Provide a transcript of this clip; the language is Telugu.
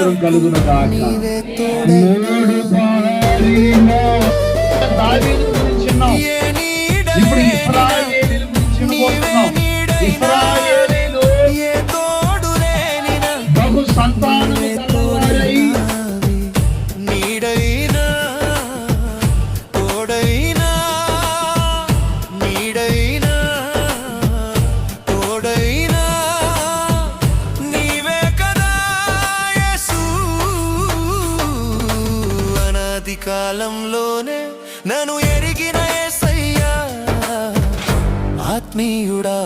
స్తోత్రం కలుగును గాక. మూడు పాడిలో దావీదు గురించి విన్నాం. ఇప్పుడు ఇశ్రాయేలీయుల గురించి వినబోతున్నాం. ఇశ్రాయేలీయులు బహు సంతానము కలవారై కాలంలోనే నన్ను ఎరిగిన యేసయ్యా ఆత్మీయుడా.